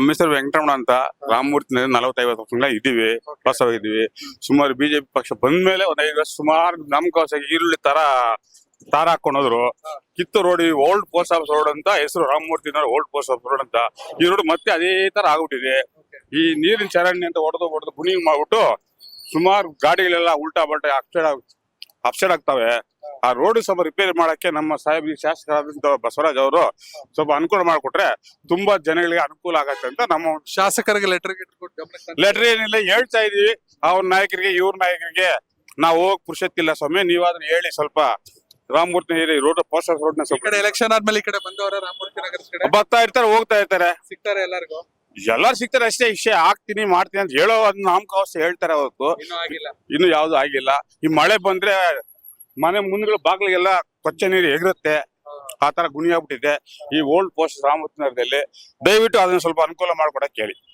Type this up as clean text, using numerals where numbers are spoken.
ನಮ್ಮ ಹೆಸರು ವೆಂಕಟರಮಣ ಅಂತ. ರಾಮಮೂರ್ತಿ 40-50 ವರ್ಷಗಳ ಇದೀವಿ, ವಾಸವಾಗಿದ್ದೀವಿ. ಸುಮಾರು ಬಿಜೆಪಿ ಪಕ್ಷ ಬಂದ್ಮೇಲೆ ಒಂದ್ 5 ವರ್ಷ ಸುಮಾರು ನಮ್ಕೋಸ ಈರುಳ್ಳಿ ತಾರ ಹಾಕೊಂಡೋದ್ರು. Kittur road, old post office road ಅಂತ ಹೆಸರು, Ramamurthy old post office road ಅಂತ. ಈ ರೋಡ್ ಮತ್ತೆ ಅದೇ ತರ ಆಗ್ಬಿಟ್ಟಿದೆ. ಈ ನೀರಿನ ಚರಂಡಿ ಅಂತ ಹೊಡೆದು ಬುನಿ ಮಾಡ್ಬಿಟ್ಟು ಸುಮಾರು ಗಾಡಿಗಳೆಲ್ಲ ಉಲ್ಟಾ ಬಲ್ಟಾ ಅಪ್ಸೈಡ್ ಆಗ್ತವೆ. ಆ ರೋಡ್ ಸ್ವಲ್ಪ ರಿಪೇರಿ ಮಾಡಕ್ಕೆ ನಮ್ಮ ಶಾಸಕರಾದಂತ ಬಸವರಾಜ್ ಅವರು ಸ್ವಲ್ಪ ಅನುಕೂಲ ಮಾಡಿಕೊಟ್ರೆ ತುಂಬಾ ಜನಗಳಿಗೆ ಅನುಕೂಲ ಆಗತ್ತೆ ಅಂತ ನಮ್ಮ ಶಾಸಕರಿಗೆ ಲೆಟರ್ ಲೆಟರ್ ಏನಿಲ್ಲ ಹೇಳ್ತಾ ಇದೀವಿ. ಅವ್ರ ನಾಯಕರಿಗೆ ಇವ್ರ ನಾಯಕರಿಗೆ ನಾವು ಹೋಗಕ್ ಪುರುಷತ್ತಿಲ್ಲ ಸ್ವಾಮಿ, ನೀವಾದ್ರೂ ಹೇಳಿ ಸ್ವಲ್ಪ ರಾಮಮೂರ್ತಿ ರೋಡ್ ಪೋಸ್ಟ್ ರೋಡ್ ನ ಸ್ವಲ್ಪ ಎಲೆಕ್ಷನ್ ಆದ್ಮೇಲೆ ಈ ಕಡೆ ಬಂದವರ ರಾಮಮೂರ್ತಿ ನಗರ ಕಡೆ ಬರ್ತಾ ಇರ್ತಾರೆ, ಹೋಗ್ತಾ ಇರ್ತಾರೆ. ಸಿಗ್ತಾರೆ ಎಲ್ಲರಿಗೂ. ಎಲ್ಲಾರು ಸಿಗ್ತಾರೆ ಅಷ್ಟೇ. ವಿಷಯ ಆಗ್ತೀನಿ ಮಾಡ್ತೀನಿ ಅಂತ ಹೇಳೋ ಅದ್ ನಾಮಕಾವಸ್ಥೆ ಹೇಳ್ತಾರೆ ಹೊರತು ಇನ್ನು ಯಾವ್ದು ಆಗಿಲ್ಲ. ಈ ಮಳೆ ಬಂದ್ರೆ ಮನೆ ಮುಂದ್ಗಳ ಬಾಗ್ಲಿಗೆಲ್ಲ ಕೊಚ್ಚೆ ನೀರು ಎಗರುತ್ತೆ. ಆ ತರ ಗುಣಿ ಆಗ್ಬಿಟ್ಟಿದೆ ಈ ಓಲ್ಡ್ ಪೋಸ್ಟ್ ರಾಮಮೂರ್ತಿ ನಗರದಲ್ಲಿ. ದಯವಿಟ್ಟು ಅದನ್ನ ಸ್ವಲ್ಪ ಅನುಕೂಲ ಮಾಡ್ಕೊಡಕ್ ಹೇಳಿ.